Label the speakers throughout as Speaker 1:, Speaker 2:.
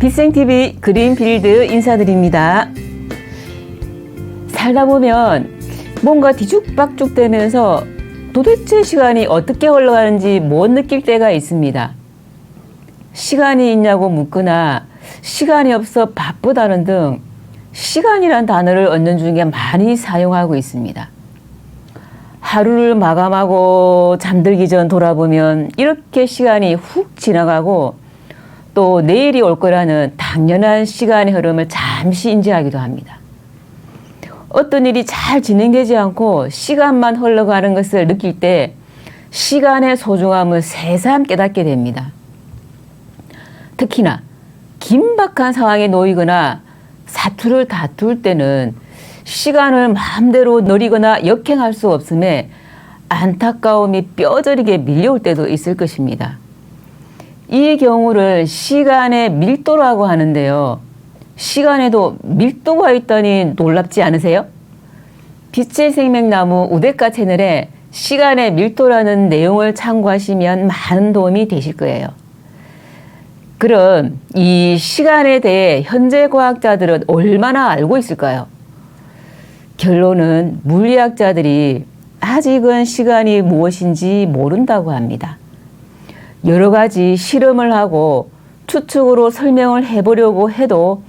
Speaker 1: 빗생TV 그린필드 인사드립니다. 살다 보면 뭔가 뒤죽박죽 되면서 도대체 시간이 어떻게 흘러가는지 못 느낄 때가 있습니다. 시간이 있냐고 묻거나 시간이 없어 바쁘다는 등 시간이란 단어를 은연중에 많이 사용하고 있습니다. 하루를 마감하고 잠들기 전 돌아보면 이렇게 시간이 훅 지나가고 또 내일이 올 거라는 당연한 시간의 흐름을 잠시 인지하기도 합니다. 어떤 일이 잘 진행되지 않고 시간만 흘러가는 것을 느낄 때 시간의 소중함을 새삼 깨닫게 됩니다. 특히나 긴박한 상황에 놓이거나 사투를 다툴 때는 시간을 마음대로 노리거나 역행할 수 없음에 안타까움이 뼈저리게 밀려올 때도 있을 것입니다. 이 경우를 시간의 밀도라고 하는데요. 시간에도 밀도가 있다니 놀랍지 않으세요? 빛의 생명나무 우대가 채널에 시간의 밀도라는 내용을 참고하시면 많은 도움이 되실 거예요. 그럼 이 시간에 대해 현재 과학자들은 얼마나 알고 있을까요? 결론은 물리학자들이 아직은 시간이 무엇인지 모른다고 합니다. 여러 가지 실험을 하고 추측으로 설명을 해보려고 해도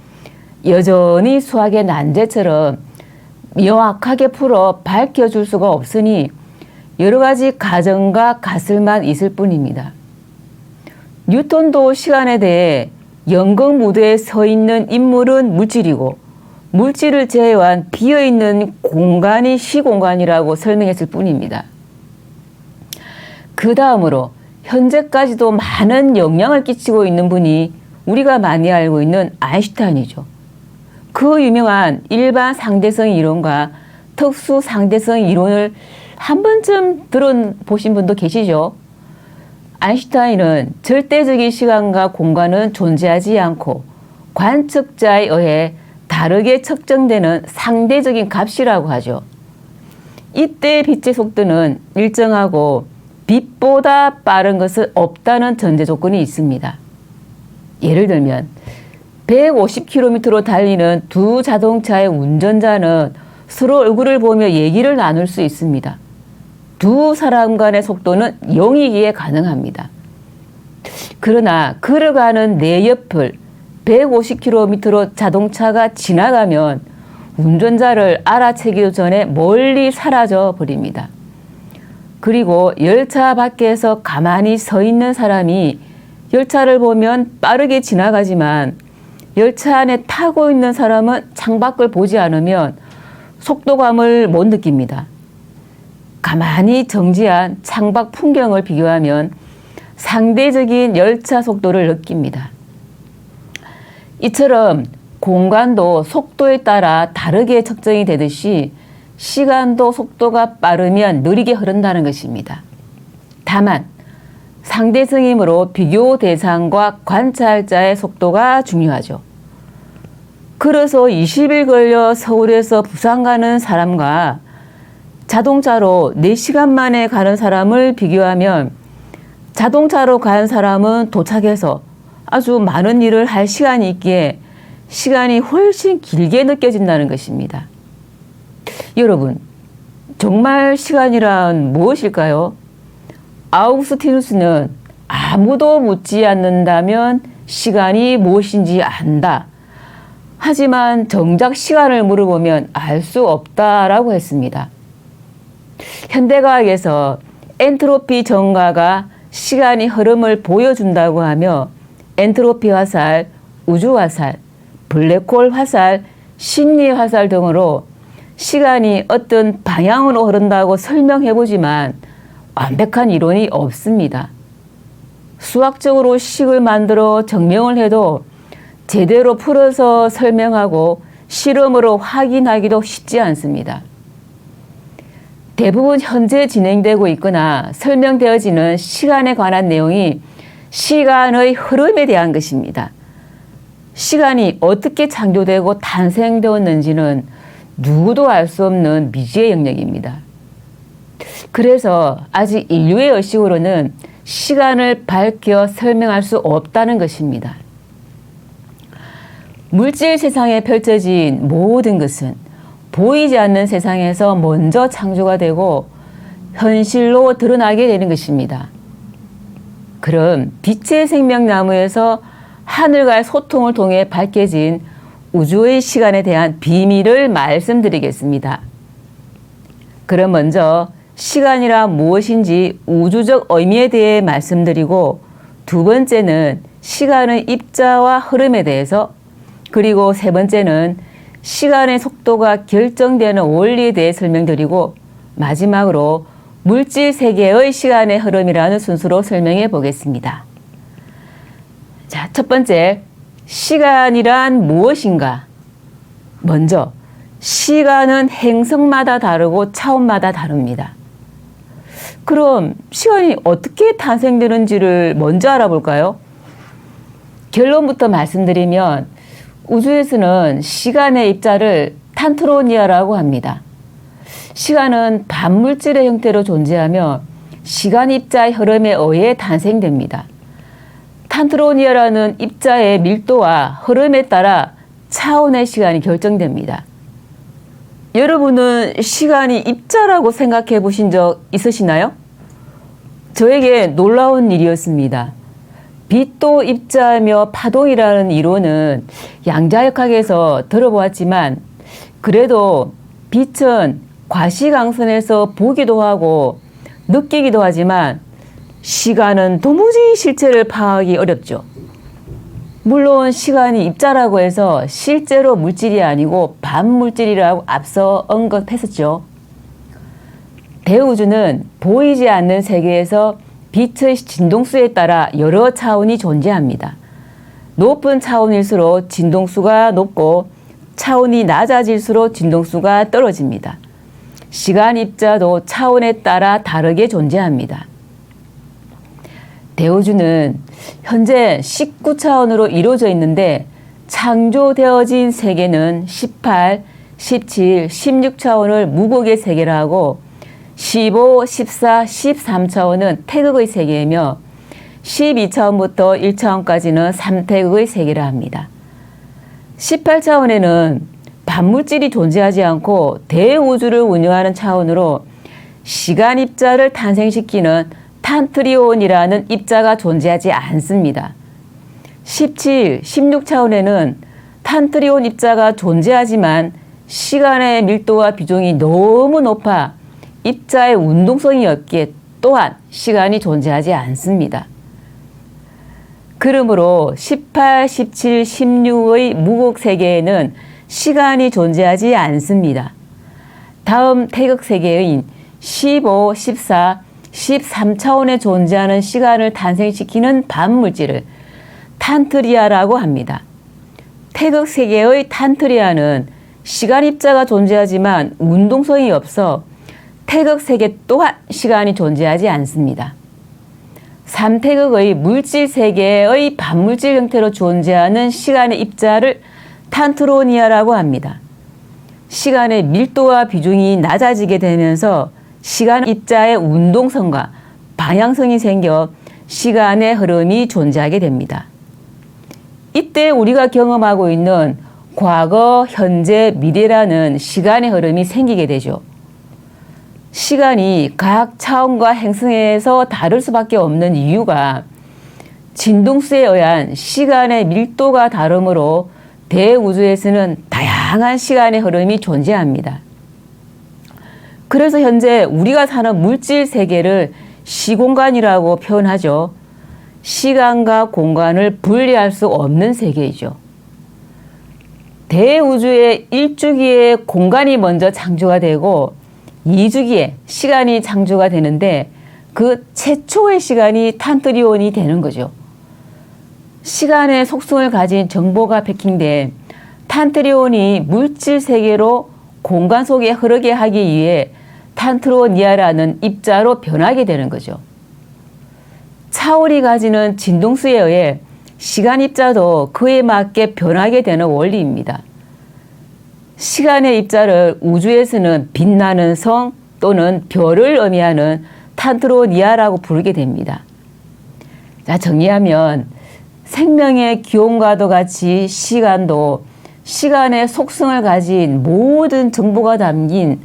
Speaker 1: 여전히 수학의 난제처럼 명확하게 풀어 밝혀줄 수가 없으니 여러 가지 가정과 가설만 있을 뿐입니다. 뉴턴도 시간에 대해 연극 무대에 서 있는 인물은 물질이고 물질을 제외한 비어있는 공간이 시공간이라고 설명했을 뿐입니다. 그 다음으로 현재까지도 많은 영향을 끼치고 있는 분이 우리가 많이 알고 있는 아인슈타인이죠. 그 유명한 일반 상대성 이론과 특수 상대성 이론을 한 번쯤 들어보신 분도 계시죠? 아인슈타인은 절대적인 시간과 공간은 존재하지 않고 관측자에 의해 다르게 측정되는 상대적인 값이라고 하죠. 이때 빛의 속도는 일정하고 빛보다 빠른 것은 없다는 전제 조건이 있습니다. 예를 들면 150km로 달리는 두 자동차의 운전자는 서로 얼굴을 보며 얘기를 나눌 수 있습니다. 두 사람 간의 속도는 0이기에 가능합니다. 그러나 걸어가는 내 옆을 150km로 자동차가 지나가면 운전자를 알아채기도 전에 멀리 사라져 버립니다. 그리고 열차 밖에서 가만히 서 있는 사람이 열차를 보면 빠르게 지나가지만 열차 안에 타고 있는 사람은 창밖을 보지 않으면 속도감을 못 느낍니다. 가만히 정지한 창밖 풍경을 비교하면 상대적인 열차 속도를 느낍니다. 이처럼 공간도 속도에 따라 다르게 측정이 되듯이 시간도 속도가 빠르면 느리게 흐른다는 것입니다. 다만 상대성이므로 비교 대상과 관찰자의 속도가 중요하죠. 걸어서 20일 걸려 서울에서 부산 가는 사람과 자동차로 4시간 만에 가는 사람을 비교하면 자동차로 간 사람은 도착해서 아주 많은 일을 할 시간이 있기에 시간이 훨씬 길게 느껴진다는 것입니다. 여러분, 정말 시간이란 무엇일까요? 아우구스티누스는 아무도 묻지 않는다면 시간이 무엇인지 안다. 하지만 정작 시간을 물어보면 알 수 없다라고 했습니다. 현대과학에서 엔트로피 증가가 시간의 흐름을 보여준다고 하며 엔트로피 화살, 우주 화살, 블랙홀 화살, 심리 화살 등으로 시간이 어떤 방향으로 흐른다고 설명해보지만 완벽한 이론이 없습니다. 수학적으로 식을 만들어 증명을 해도 제대로 풀어서 설명하고 실험으로 확인하기도 쉽지 않습니다. 대부분 현재 진행되고 있거나 설명되어지는 시간에 관한 내용이 시간의 흐름에 대한 것입니다. 시간이 어떻게 창조되고 탄생되었는지는 누구도 알 수 없는 미지의 영역입니다. 그래서 아직 인류의 의식으로는 시간을 밝혀 설명할 수 없다는 것입니다. 물질 세상에 펼쳐진 모든 것은 보이지 않는 세상에서 먼저 창조가 되고 현실로 드러나게 되는 것입니다. 그럼 빛의 생명나무에서 하늘과의 소통을 통해 밝혀진 우주의 시간에 대한 비밀을 말씀드리겠습니다. 그럼 먼저 시간이라 무엇인지 우주적 의미에 대해 말씀드리고, 두 번째는 시간의 입자와 흐름에 대해서, 그리고 세 번째는 시간의 속도가 결정되는 원리에 대해 설명드리고, 마지막으로 물질 세계의 시간의 흐름이라는 순서로 설명해 보겠습니다. 자, 첫 번째, 시간이란 무엇인가? 먼저 시간은 행성마다 다르고 차원마다 다릅니다. 그럼 시간이 어떻게 탄생되는지를 먼저 알아볼까요? 결론부터 말씀드리면 우주에서는 시간의 입자를 탄트로니아라고 합니다. 시간은 반물질의 형태로 존재하며 시간 입자의 흐름에 의해 탄생됩니다. 탄트로니아라는 입자의 밀도와 흐름에 따라 차원의 시간이 결정됩니다. 여러분은 시간이 입자라고 생각해 보신 적 있으시나요? 저에게 놀라운 일이었습니다. 빛도 입자며 파동이라는 이론은 양자역학에서 들어보았지만, 그래도 빛은 과시광선에서 보기도 하고 느끼기도 하지만 시간은 도무지 실체를 파악하기 어렵죠. 물론 시간이 입자라고 해서 실제로 물질이 아니고 반물질이라고 앞서 언급했었죠. 대우주는 보이지 않는 세계에서 빛의 진동수에 따라 여러 차원이 존재합니다. 높은 차원일수록 진동수가 높고 차원이 낮아질수록 진동수가 떨어집니다. 시간 입자도 차원에 따라 다르게 존재합니다. 대우주는 현재 19차원으로 이루어져 있는데 창조되어진 세계는 18, 17, 16차원을 무극의 세계라 하고 15, 14, 13차원은 태극의 세계이며 12차원부터 1차원까지는 3태극의 세계라 합니다. 18차원에는 반물질이 존재하지 않고 대우주를 운영하는 차원으로 시간 입자를 탄생시키는 탄트리온이라는 입자가 존재하지 않습니다. 17, 16차원에는 탄트리온 입자가 존재하지만 시간의 밀도와 비중이 너무 높아 입자의 운동성이 없기에 또한 시간이 존재하지 않습니다. 그러므로 18, 17, 16의 무극 세계에는 시간이 존재하지 않습니다. 다음 태극 세계인 15, 14, 13차원에 존재하는 시간을 탄생시키는 반물질을 탄트리아라고 합니다. 태극 세계의 탄트리아는 시간 입자가 존재하지만 운동성이 없어 태극 세계 또한 시간이 존재하지 않습니다. 3태극의 물질 세계의 반물질 형태로 존재하는 시간의 입자를 탄트로니아라고 합니다. 시간의 밀도와 비중이 낮아지게 되면서 시간 입자의 운동성과 방향성이 생겨 시간의 흐름이 존재하게 됩니다. 이때 우리가 경험하고 있는 과거, 현재, 미래라는 시간의 흐름이 생기게 되죠. 시간이 각 차원과 행성에서 다를 수밖에 없는 이유가 진동수에 의한 시간의 밀도가 다르므로 대우주에서는 다양한 시간의 흐름이 존재합니다. 그래서 현재 우리가 사는 물질 세계를 시공간이라고 표현하죠. 시간과 공간을 분리할 수 없는 세계이죠. 대우주의 1주기에 공간이 먼저 창조가 되고 2주기에 시간이 창조가 되는데 그 최초의 시간이 탄트리온이 되는 거죠. 시간의 속성을 가진 정보가 패킹된 탄트리온이 물질 세계로 공간 속에 흐르게 하기 위해 탄트로니아라는 입자로 변하게 되는 거죠. 차원이 가지는 진동수에 의해 시간 입자도 그에 맞게 변하게 되는 원리입니다. 시간의 입자를 우주에서는 빛나는 성 또는 별을 의미하는 탄트로니아라고 부르게 됩니다. 자, 정리하면 생명의 기원과도 같이 시간도 시간의 속성을 가진 모든 정보가 담긴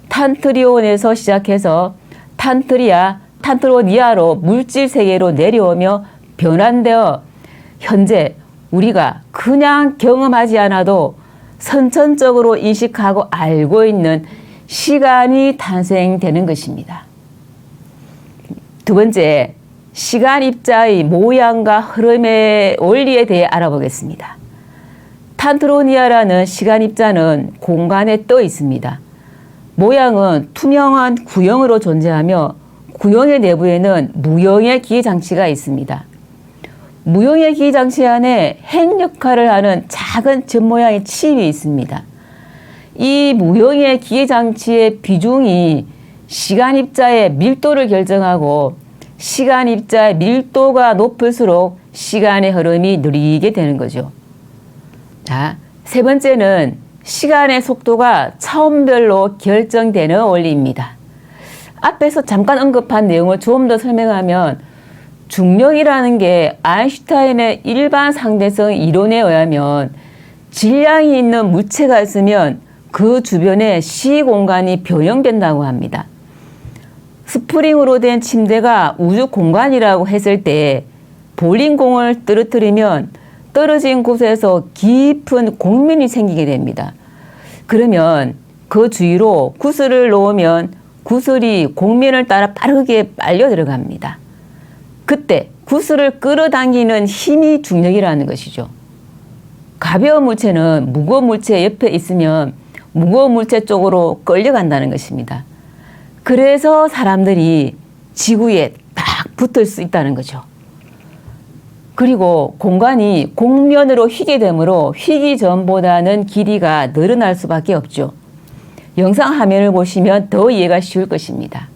Speaker 1: 탄트리온에서 시작해서 탄트로니아로 물질 세계로 내려오며 변환되어 현재 우리가 그냥 경험하지 않아도 선천적으로 인식하고 알고 있는 시간이 탄생되는 것입니다. 두 번째, 시간 입자의 모양과 흐름의 원리에 대해 알아보겠습니다. 탄트로니아라는 시간 입자는 공간에 떠 있습니다. 모양은 투명한 구형으로 존재하며 구형의 내부에는 무형의 기계장치가 있습니다. 무형의 기계장치 안에 핵 역할을 하는 작은 점 모양의 칩이 있습니다. 이 무형의 기계장치의 비중이 시간 입자의 밀도를 결정하고 시간 입자의 밀도가 높을수록 시간의 흐름이 느리게 되는 거죠. 자, 세 번째는 시간의 속도가 차원별로 결정되는 원리입니다. 앞에서 잠깐 언급한 내용을 좀 더 설명하면 중력이라는 게 아인슈타인의 일반 상대성 이론에 의하면 질량이 있는 물체가 있으면 그 주변에 시공간이 변형된다고 합니다. 스프링으로 된 침대가 우주 공간이라고 했을 때 볼링공을 떨어뜨리면 떨어진 곳에서 깊은 공면이 생기게 됩니다. 그러면 그 주위로 구슬을 놓으면 구슬이 공면을 따라 빠르게 빨려 들어갑니다. 그때 구슬을 끌어당기는 힘이 중력이라는 것이죠. 가벼운 물체는 무거운 물체 옆에 있으면 무거운 물체 쪽으로 끌려간다는 것입니다. 그래서 사람들이 지구에 딱 붙을 수 있다는 거죠. 그리고 공간이 공면으로 휘게 되므로 휘기 전보다는 길이가 늘어날 수밖에 없죠. 영상 화면을 보시면 더 이해가 쉬울 것입니다.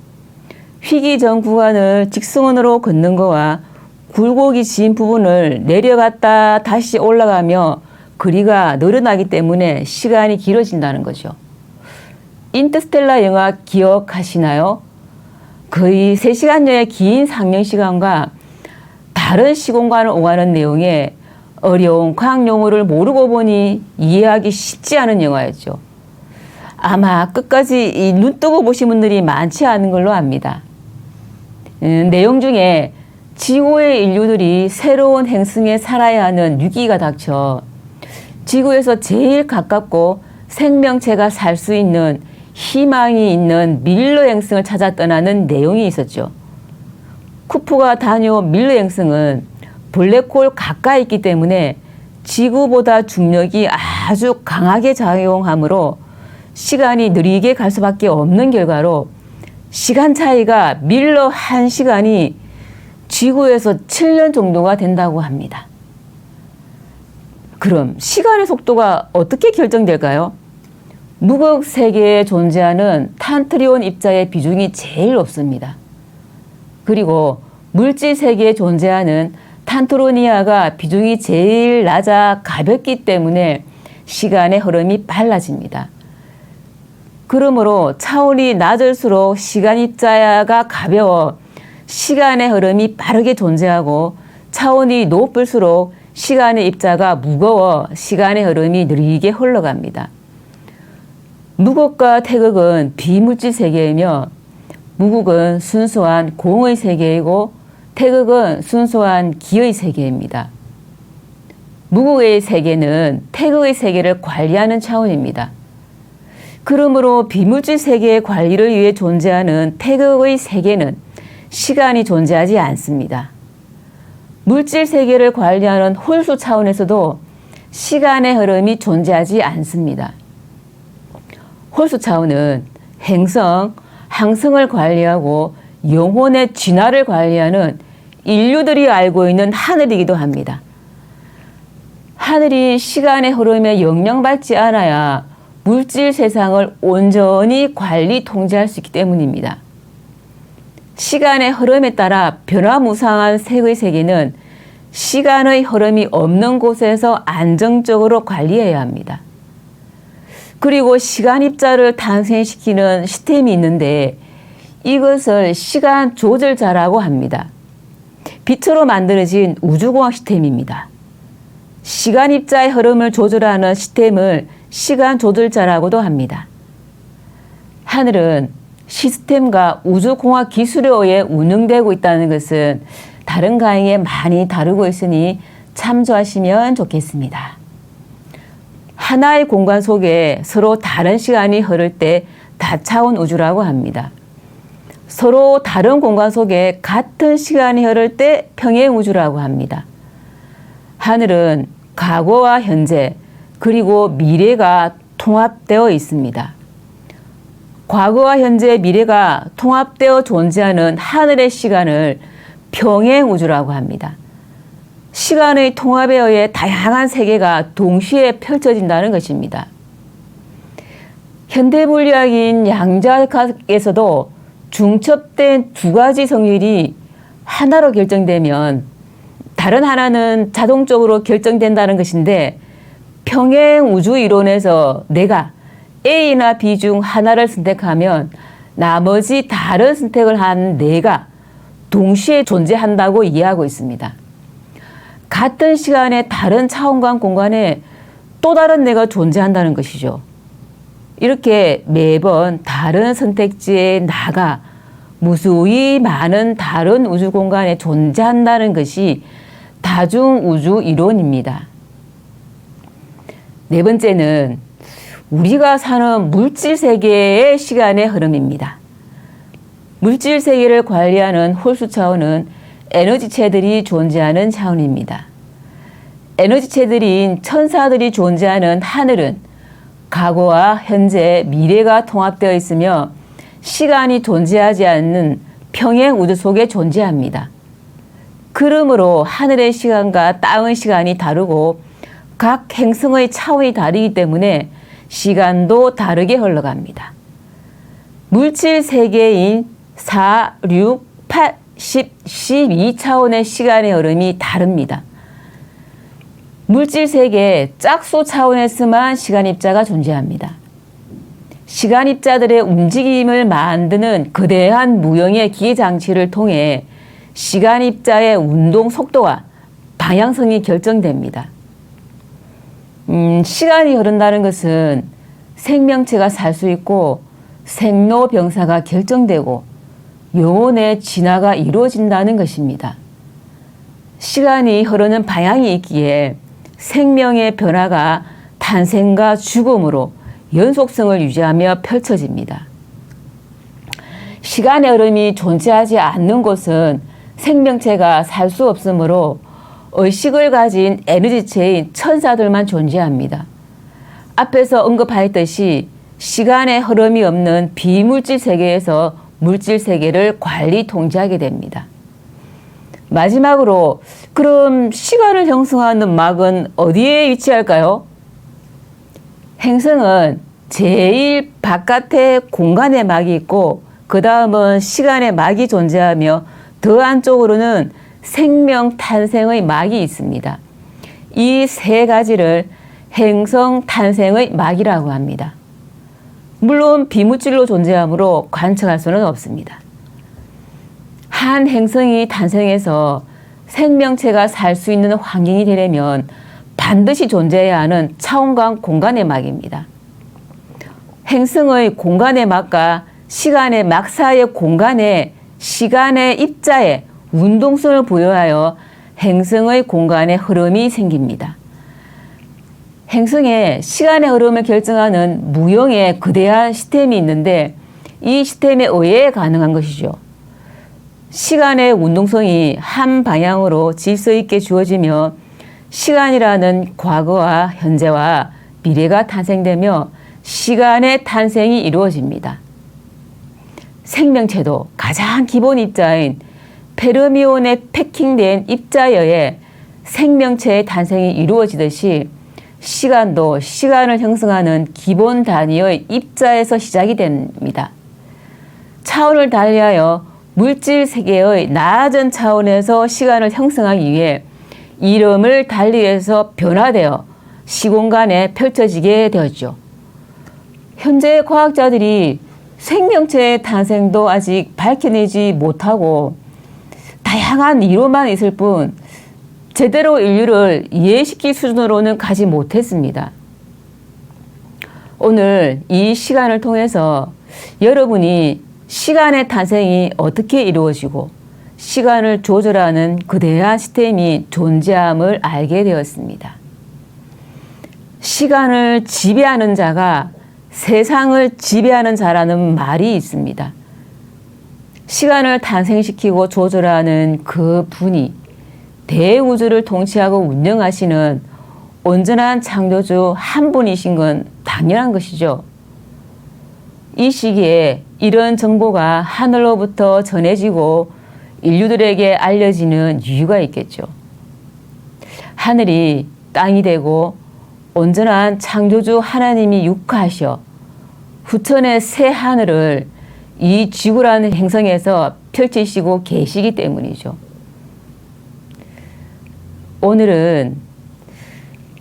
Speaker 1: 휘기 전 구간을 직선으로 걷는 거와 굴곡이 지은 부분을 내려갔다 다시 올라가며 거리가 늘어나기 때문에 시간이 길어진다는 거죠. 인터스텔라 영화 기억하시나요? 거의 3시간여의 긴 상영시간과 다른 시공간을 오가는 내용에 어려운 과학 용어를 모르고 보니 이해하기 쉽지 않은 영화였죠. 아마 끝까지 눈 뜨고 보신 분들이 많지 않은 걸로 압니다. 내용 중에 지구의 인류들이 새로운 행성에 살아야 하는 위기가 닥쳐 지구에서 제일 가깝고 생명체가 살 수 있는 희망이 있는 밀러 행성을 찾아 떠나는 내용이 있었죠. 쿠프가 다녀온 밀러 행성은 블랙홀 가까이 있기 때문에 지구보다 중력이 아주 강하게 작용하므로 시간이 느리게 갈 수밖에 없는 결과로 시간 차이가 밀러 1시간이 지구에서 7년 정도가 된다고 합니다. 그럼 시간의 속도가 어떻게 결정될까요? 무극 세계에 존재하는 탄트리온 입자의 비중이 제일 높습니다. 그리고 물질 세계에 존재하는 탄트로니아가 비중이 제일 낮아 가볍기 때문에 시간의 흐름이 빨라집니다. 그러므로 차원이 낮을수록 시간 입자가 가벼워 시간의 흐름이 빠르게 존재하고 차원이 높을수록 시간의 입자가 무거워 시간의 흐름이 느리게 흘러갑니다. 무극과 태극은 비물질 세계이며 무극은 순수한 공의 세계이고 태극은 순수한 기의 세계입니다. 무극의 세계는 태극의 세계를 관리하는 차원입니다. 그러므로 비물질 세계의 관리를 위해 존재하는 태극의 세계는 시간이 존재하지 않습니다. 물질 세계를 관리하는 홀수 차원에서도 시간의 흐름이 존재하지 않습니다. 홀수 차원은 행성, 항성을 관리하고 영혼의 진화를 관리하는 인류들이 알고 있는 하늘이기도 합니다. 하늘이 시간의 흐름에 영향받지 않아야 물질 세상을 온전히 관리 통제할 수 있기 때문입니다. 시간의 흐름에 따라 변화무쌍한 색의 세계는 시간의 흐름이 없는 곳에서 안정적으로 관리해야 합니다. 그리고 시간 입자를 탄생시키는 시스템이 있는데 이것을 시간 조절자라고 합니다. 빛으로 만들어진 우주공학 시스템입니다. 시간 입자의 흐름을 조절하는 시스템을 시간 조절자라고도 합니다. 하늘은 시스템과 우주공학 기술에 의해 운영되고 있다는 것은 다른 강의에 많이 다루고 있으니 참조하시면 좋겠습니다. 하나의 공간 속에 서로 다른 시간이 흐를 때 다차원 우주라고 합니다. 서로 다른 공간 속에 같은 시간이 흐를 때 평행 우주라고 합니다. 하늘은 과거와 현재 그리고 미래가 통합되어 있습니다. 과거와 현재, 미래가 통합되어 존재하는 하늘의 시간을 평행 우주라고 합니다. 시간의 통합에 의해 다양한 세계가 동시에 펼쳐진다는 것입니다. 현대 물리학인 양자역학에서도 중첩된 두 가지 성질이 하나로 결정되면 다른 하나는 자동적으로 결정된다는 것인데, 평행 우주 이론에서 내가 A나 B 중 하나를 선택하면 나머지 다른 선택을 한 내가 동시에 존재한다고 이해하고 있습니다. 같은 시간에 다른 차원과 공간에 또 다른 내가 존재한다는 것이죠. 이렇게 매번 다른 선택지에 나가 무수히 많은 다른 우주 공간에 존재한다는 것이 다중우주 이론입니다. 네 번째는 우리가 사는 물질 세계의 시간의 흐름입니다. 물질 세계를 관리하는 홀수 차원은 에너지체들이 존재하는 차원입니다. 에너지체들인 천사들이 존재하는 하늘은 과거와 현재, 미래가 통합되어 있으며 시간이 존재하지 않는 평행 우주 속에 존재합니다. 그러므로 하늘의 시간과 땅의 시간이 다르고 각 행성의 차원이 다르기 때문에 시간도 다르게 흘러갑니다. 물질 세계인 4, 6, 8, 10, 12차원의 시간의 흐름이 다릅니다. 물질 세계 짝수 차원에서만 시간 입자가 존재합니다. 시간 입자들의 움직임을 만드는 거대한 무형의 기계 장치를 통해 시간 입자의 운동 속도와 방향성이 결정됩니다. 시간이 흐른다는 것은 생명체가 살 수 있고 생로병사가 결정되고 영혼의 진화가 이루어진다는 것입니다. 시간이 흐르는 방향이 있기에 생명의 변화가 탄생과 죽음으로 연속성을 유지하며 펼쳐집니다. 시간의 흐름이 존재하지 않는 곳은 생명체가 살 수 없으므로 의식을 가진 에너지체인 천사들만 존재합니다. 앞에서 언급하였듯이 시간의 흐름이 없는 비물질 세계에서 물질 세계를 관리 통제하게 됩니다. 마지막으로 그럼 시간을 형성하는 막은 어디에 위치할까요? 행성은 제일 바깥에 공간의 막이 있고 그 다음은 시간의 막이 존재하며 더 안쪽으로는 생명 탄생의 막이 있습니다. 이 세 가지를 행성 탄생의 막이라고 합니다. 물론 비물질로 존재하므로 관측할 수는 없습니다. 한 행성이 탄생해서 생명체가 살 수 있는 환경이 되려면 반드시 존재해야 하는 차원과 공간의 막입니다. 행성의 공간의 막과 시간의 막 사이의 공간에 시간의 입자에 운동성을 부여하여 행성의 공간의 흐름이 생깁니다. 행성에 시간의 흐름을 결정하는 무형의 거대한 시스템이 있는데 이 시스템에 의해 가능한 것이죠. 시간의 운동성이 한 방향으로 질서 있게 주어지며 시간이라는 과거와 현재와 미래가 탄생되며 시간의 탄생이 이루어집니다. 생명체도 가장 기본 입자인 페르미온에 패킹된 입자에 의해 생명체의 탄생이 이루어지듯이 시간도 시간을 형성하는 기본 단위의 입자에서 시작이 됩니다. 차원을 달리하여 물질 세계의 낮은 차원에서 시간을 형성하기 위해 이름을 달리해서 변화되어 시공간에 펼쳐지게 되었죠. 현재 과학자들이 생명체의 탄생도 아직 밝혀내지 못하고 다양한 이론만 있을 뿐 제대로 인류를 이해시킬 수준으로는 가지 못했습니다. 오늘 이 시간을 통해서 여러분이 시간의 탄생이 어떻게 이루어지고 시간을 조절하는 거대한 시스템이 존재함을 알게 되었습니다. 시간을 지배하는 자가 세상을 지배하는 자라는 말이 있습니다. 시간을 탄생시키고 조절하는 그 분이 대우주를 통치하고 운영하시는 온전한 창조주 한 분이신 건 당연한 것이죠. 이 시기에 이런 정보가 하늘로부터 전해지고 인류들에게 알려지는 이유가 있겠죠. 하늘이 땅이 되고 온전한 창조주 하나님이 육화하셔 후천의 새 하늘을 이 지구라는 행성에서 펼치시고 계시기 때문이죠. 오늘은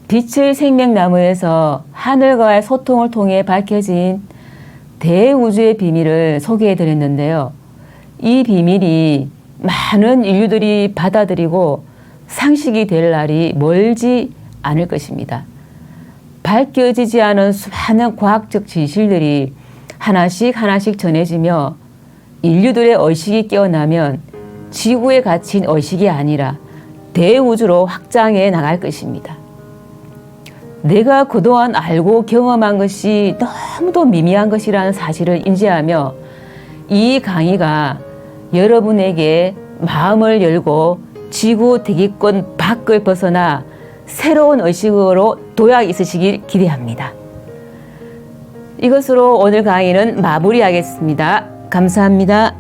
Speaker 1: 빛의 생명나무에서 하늘과의 소통을 통해 밝혀진 대우주의 비밀을 소개해 드렸는데요. 이 비밀이 많은 인류들이 받아들이고 상식이 될 날이 멀지 않을 것입니다. 밝혀지지 않은 수많은 과학적 진실들이 하나씩 전해지며 인류들의 의식이 깨어나면 지구에 갇힌 의식이 아니라 대우주로 확장해 나갈 것입니다. 내가 그동안 알고 경험한 것이 너무도 미미한 것이라는 사실을 인지하며 이 강의가 여러분에게 마음을 열고 지구 대기권 밖을 벗어나 새로운 의식으로 도약 있으시길 기대합니다. 이것으로 오늘 강의는 마무리하겠습니다. 감사합니다.